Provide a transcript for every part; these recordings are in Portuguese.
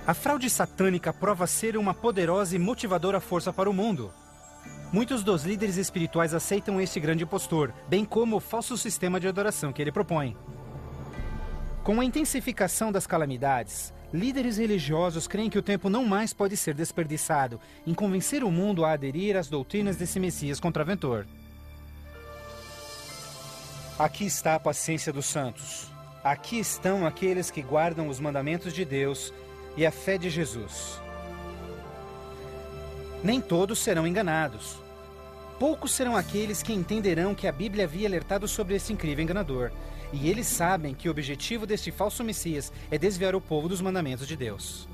A fraude satânica prova ser uma poderosa e motivadora força para o mundo. Muitos dos líderes espirituais aceitam este grande impostor, bem como o falso sistema de adoração que ele propõe. Com a intensificação das calamidades, líderes religiosos creem que o tempo não mais pode ser desperdiçado em convencer o mundo a aderir às doutrinas desse Messias contraventor. Aqui está a paciência dos santos. Aqui estão aqueles que guardam os mandamentos de Deus e a fé de Jesus. Nem todos serão enganados. Poucos serão aqueles que entenderão que a Bíblia havia alertado sobre esse incrível enganador. E eles sabem que o objetivo deste falso Messias é desviar o povo dos mandamentos de Deus.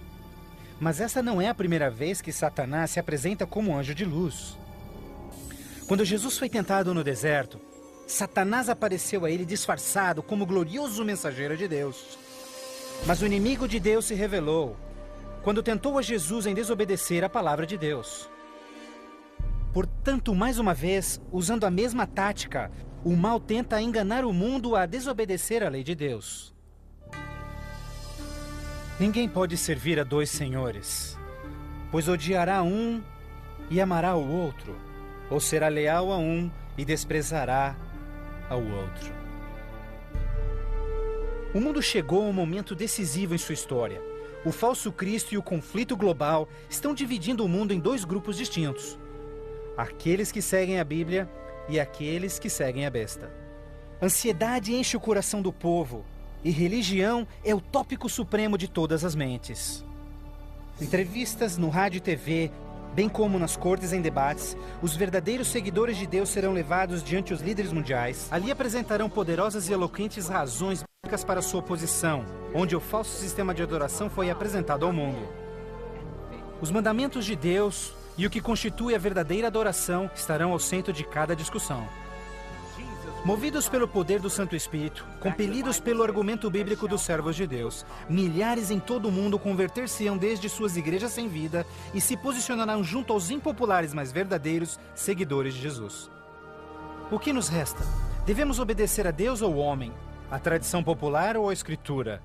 Mas essa não é a primeira vez que Satanás se apresenta como anjo de luz. Quando Jesus foi tentado no deserto, Satanás apareceu a ele disfarçado como glorioso mensageiro de Deus. Mas o inimigo de Deus se revelou quando tentou a Jesus em desobedecer a palavra de Deus. Portanto, mais uma vez, usando a mesma tática, o mal tenta enganar o mundo a desobedecer a lei de Deus. Ninguém pode servir a dois senhores, pois odiará um e amará o outro, ou será leal a um e desprezará ao outro. O mundo chegou a um momento decisivo em sua história. O falso Cristo e o conflito global estão dividindo o mundo em dois grupos distintos: aqueles que seguem a Bíblia e aqueles que seguem a besta. Ansiedade enche o coração do povo, e religião é o tópico supremo de todas as mentes. Entrevistas no rádio e TV, bem como nas cortes em debates, os verdadeiros seguidores de Deus serão levados diante os líderes mundiais. Ali apresentarão poderosas e eloquentes razões bíblicas para sua oposição, onde o falso sistema de adoração foi apresentado ao mundo. Os mandamentos de Deus e o que constitui a verdadeira adoração estarão ao centro de cada discussão. Movidos pelo poder do Santo Espírito, compelidos pelo argumento bíblico dos servos de Deus, milhares em todo o mundo converter-se-ão desde suas igrejas sem vida e se posicionarão junto aos impopulares, mas verdadeiros seguidores de Jesus. O que nos resta? Devemos obedecer a Deus ou ao homem, à tradição popular ou à Escritura,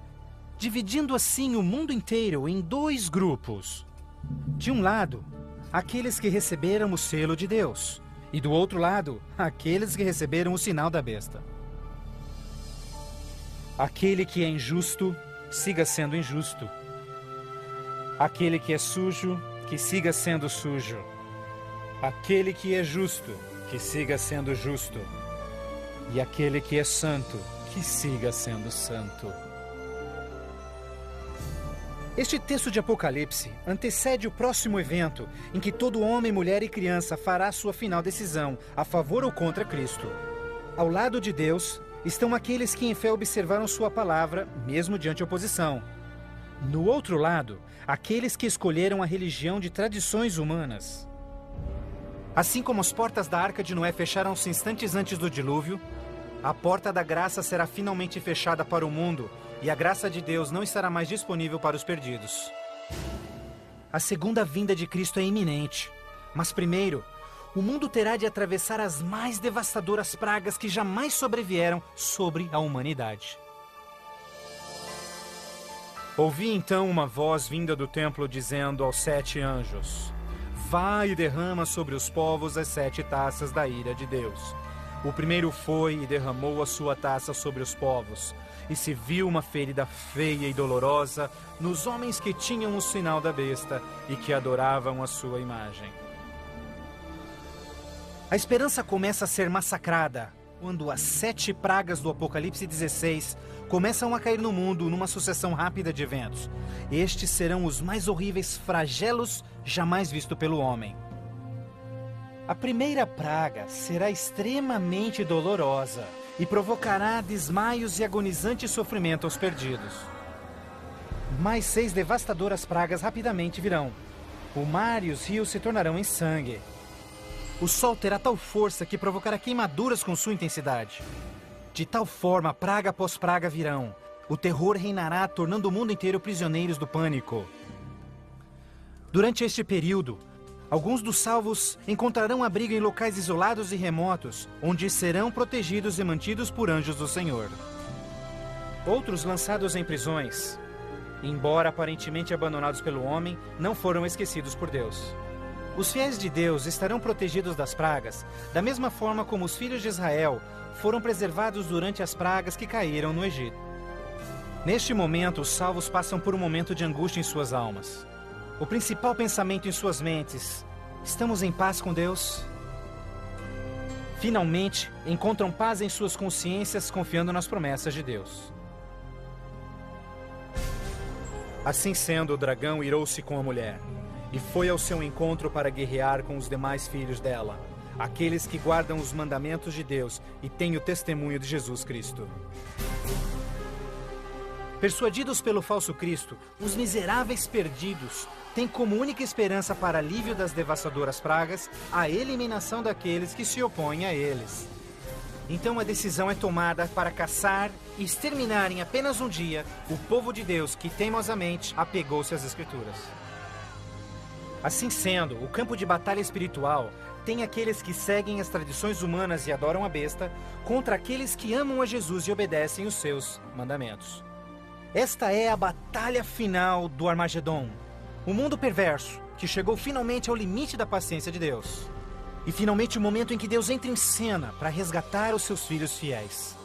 dividindo assim o mundo inteiro em dois grupos. De um lado, aqueles que receberam o selo de Deus, e do outro lado, aqueles que receberam o sinal da besta. Aquele que é injusto, siga sendo injusto. Aquele que é sujo, que siga sendo sujo. Aquele que é justo, que siga sendo justo. E aquele que é santo, que siga sendo santo. Este texto de Apocalipse antecede o próximo evento em que todo homem, mulher e criança fará sua final decisão, a favor ou contra Cristo. Ao lado de Deus estão aqueles que em fé observaram sua palavra, mesmo diante oposição. No outro lado, aqueles que escolheram a religião de tradições humanas. Assim como as portas da Arca de Noé fecharam-se instantes antes do dilúvio, a porta da graça será finalmente fechada para o mundo, e a graça de Deus não estará mais disponível para os perdidos. A segunda vinda de Cristo é iminente, mas primeiro, o mundo terá de atravessar as mais devastadoras pragas que jamais sobrevieram sobre a humanidade. Ouvi então uma voz vinda do templo dizendo aos 7 anjos: vai e derrama sobre os povos as 7 taças da ira de Deus. O primeiro foi e derramou a sua taça sobre os povos, e se viu uma ferida feia e dolorosa nos homens que tinham o sinal da besta e que adoravam a sua imagem. A esperança começa a ser massacrada quando as 7 pragas do Apocalipse 16 começam a cair no mundo numa sucessão rápida de eventos. Estes serão os mais horríveis flagelos jamais vistos pelo homem. A primeira praga será extremamente dolorosa e provocará desmaios e agonizante sofrimento aos perdidos. Mais 6 devastadoras pragas rapidamente virão. O mar e os rios se tornarão em sangue. O sol terá tal força que provocará queimaduras com sua intensidade. De tal forma, praga após praga virão. O terror reinará, tornando o mundo inteiro prisioneiros do pânico. Durante este período, alguns dos salvos encontrarão abrigo em locais isolados e remotos, onde serão protegidos e mantidos por anjos do Senhor. Outros lançados em prisões. embora aparentemente abandonados pelo homem, não foram esquecidos por Deus. Os fiéis de Deus estarão protegidos das pragas, da mesma forma como os filhos de Israel foram preservados durante as pragas que caíram no Egito. Neste momento, os salvos passam por um momento de angústia em suas almas. O principal pensamento em suas mentes: estamos em paz com Deus? Finalmente, encontram paz em suas consciências, confiando nas promessas de Deus. Assim sendo, o dragão irou-se com a mulher e foi ao seu encontro para guerrear com os demais filhos dela, aqueles que guardam os mandamentos de Deus e têm o testemunho de Jesus Cristo. Persuadidos pelo falso Cristo, os miseráveis perdidos têm como única esperança para alívio das devastadoras pragas a eliminação daqueles que se opõem a eles. Então a decisão é tomada para caçar e exterminar em apenas um dia o povo de Deus que teimosamente apegou-se às Escrituras. Assim sendo, o campo de batalha espiritual tem aqueles que seguem as tradições humanas e adoram a besta contra aqueles que amam a Jesus e obedecem os seus mandamentos. Esta é a batalha final do Armagedon, o mundo perverso que chegou finalmente ao limite da paciência de Deus. E finalmente o momento em que Deus entra em cena para resgatar os seus filhos fiéis.